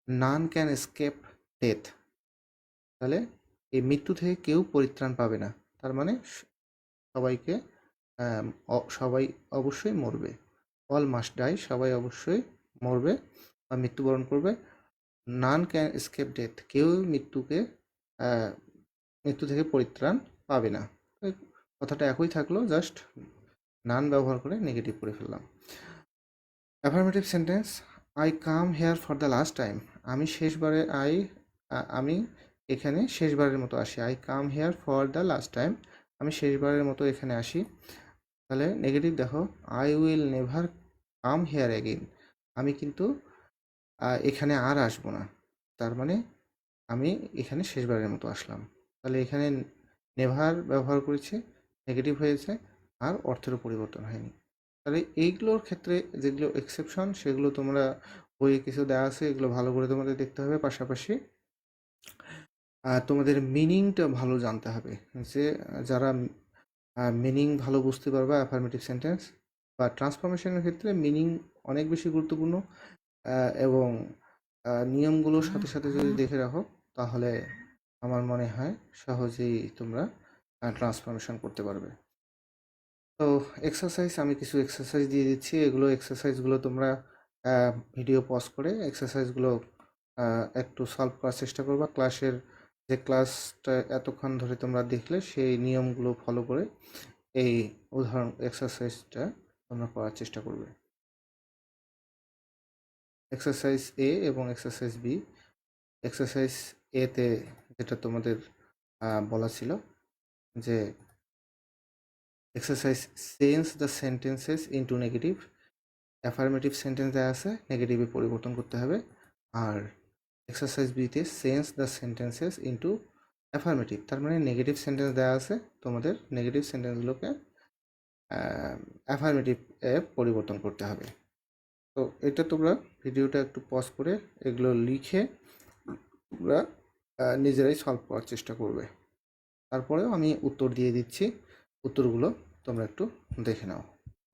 নান ক্যান এসকেপ ডেথ, তাহলে এই মৃত্যু থেকে কেউ পরিত্রাণ পাবে না, তার মানে সবাইকে সবাই অবশ্যই মরবে। অল মাস্ট ডাই, সবাই অবশ্যই মরবে বা মৃত্যুবরণ করবে। নান ক্যান এসকেপ ডেথ, কেউ মৃত্যু থেকে পরিত্রাণ পাবে না। কথাটা একই থাকলো, জাস্ট নান ব্যবহার করে নেগেটিভ করে ফেললাম। Affirmative sentence, I come here for the last time, আমি এখানে শেষবারের মতো আসি। I come here for the last time, আমি শেষবারের মতো এখানে আসি। তাহলে নেগেটিভ দেখো, I will never come here again, আমি কিন্তু এখানে আর আসবো না, তার মানে আমি এখানে শেষবারের মতো আসলাম। তাহলে এখানে নেভার ব্যবহার করেছি, নেগেটিভ হয়েছে, আর অর্থেরও পরিবর্তন হয়নি। তাহলে এইগুলোর ক্ষেত্রে যেগুলো এক্সেপশন সেগুলো তোমরা বইয়ে কিছু দেওয়া আছে, এগুলো ভালো করে তোমাদের দেখতে হবে। পাশাপাশি তোমাদের মিনিংটা ভালো জানতে হবে, যে যারা মিনিং ভালো বুঝতে পারবে অ্যাফার্মেটিভ সেন্টেন্স বা ট্রান্সফরমেশনের ক্ষেত্রে মিনিং অনেক বেশি গুরুত্বপূর্ণ, এবং নিয়মগুলোর সাথে সাথে যদি দেখে রাখো তাহলে আমার মনে হয় সহজেই তোমরা ট্রান্সফরমেশন করতে পারবে। তো এক্সারসাইজ, আমি কিছু এক্সারসাইজ দিয়ে দিচ্ছি, এগুলো এক্সারসাইজগুলো তোমরা ভিডিও পজ করে এক্সারসাইজগুলো একটু সলভ করার চেষ্টা করবা। যে ক্লাসটা এতক্ষণ ধরে তোমরা দেখলে সেই নিয়মগুলো ফলো করে এই উদাহরণ এক্সারসাইজটা তোমরা করার চেষ্টা করবে। এক্সারসাইজ এ এবং এক্সারসাইজ বি। এক্সারসাইজ এতে যেটা তোমাদের বলা ছিল যে exercise change the sentences into negative, affirmative sentence দেওয়া আছে, নেগেটিভে পরিবর্তন করতে হবে। আর এক্সারসাইজ বিতে change the sentences into affirmative, তার মানে নেগেটিভ সেন্টেন্স দেওয়া আছে, তোমাদের নেগেটিভ সেন্টেন্সগুলোকে অ্যাফার্মেটিভ এ পরিবর্তন করতে হবে। তো এটা তোমরা ভিডিওটা একটু পজ করে এগুলো লিখে তোমরা নিজেরাই সলভ করার চেষ্টা করবে। তারপরেও আমি উত্তর দিয়ে দিচ্ছি, উত্তরগুলো তোমরা একটু দেখে নাও,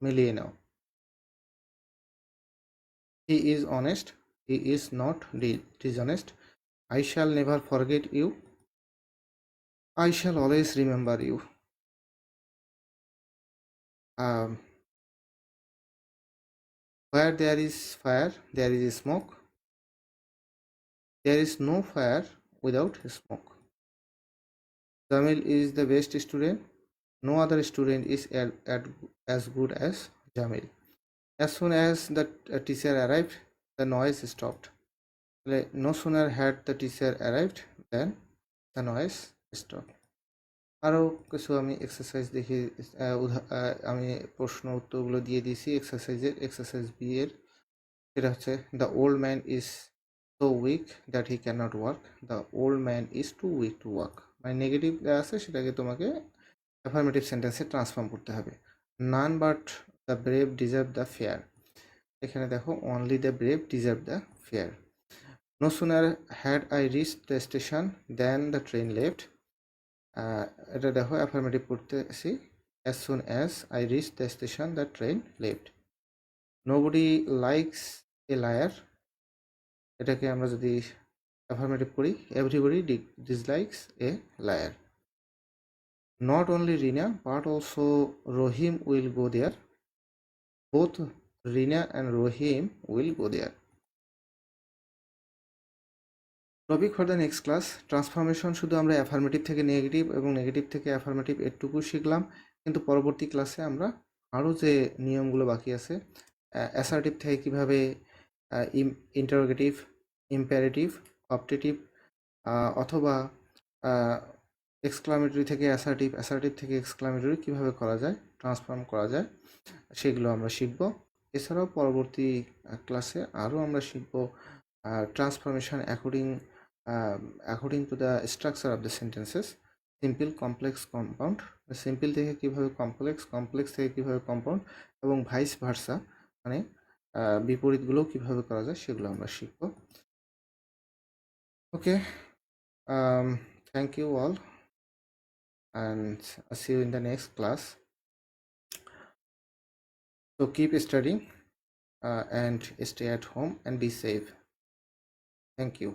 মিলিয়ে নাও। He is honest, he is not dishonest, I shall never forget you, I shall always remember you. Where there is fire, there is smoke, there is no fire without smoke. Jamil is the best student, no other student is as good as Jamil. As soon as the teacher arrived, the noise stopped. No sooner had the teacher arrived than the noise stopped. আরও কিছু আমি এক্সারসাইজ দেখি, আমি প্রশ্ন উত্তরগুলো দিয়ে দিয়েছি এক্সারসাইজ বি এর। সেটা হচ্ছে, the old man is so weak that he can not work, the old man is too weak to work, মানে নেগেটিভ দেওয়া আছে সেটাকে তোমাকে অ্যাফার্মেটিভ সেন্টেন্সে ট্রান্সফর্ম করতে হবে। None but the brave deserve the fair, এখানে দেখো only the brave deserve the fair. No sooner had I reach the station then the train left, এটা দেখো অ্যাফার্মেটিভ করতেছি, as soon as I reach the station the train left. Nobody likes a liar, এটাকে আমরা যদি অ্যাফার্মেটিভ করি, everybody dislikes a liar. Not only Rina but also Rahim will go there, both Rina and Rahim will go there. Topic for the next class, transformation শুধু আমরা অ্যাফার্মেটিভ থেকে নেগেটিভ এবং নেগেটিভ থেকে অ্যাফার্মেটিভ এটুকু শিখলাম, কিন্তু পরবর্তী ক্লাসে আমরা আরও যে নিয়মগুলো বাকি আছে, অ্যাসার্টিভ থেকে কীভাবে ইন্টারোগেটিভ, ইম্পারেটিভ, অপটেটিভ অথবা এক্সক্লামেটরি থেকে অ্যাসার্টিভ, অ্যাসার্টিভ থেকে এক্সক্লামেটরি কীভাবে করা যায়, ট্রান্সফর্ম করা যায়, সেগুলো আমরা শিখব। এছাড়াও পরবর্তী ক্লাসে আরও আমরা শিখব transformation according to the structure of the sentences, simple, complex, compound, simple থেকে কীভাবে কমপ্লেক্স, কমপ্লেক্স থেকে কীভাবে কম্পাউন্ড এবং ভাইস ভার্সা মানে বিপরীতগুলো কীভাবে করা যায় সেগুলো আমরা শিখব। Okay, thank you all and see you in the next class. So keep studying and stay at home and be safe. Thank you.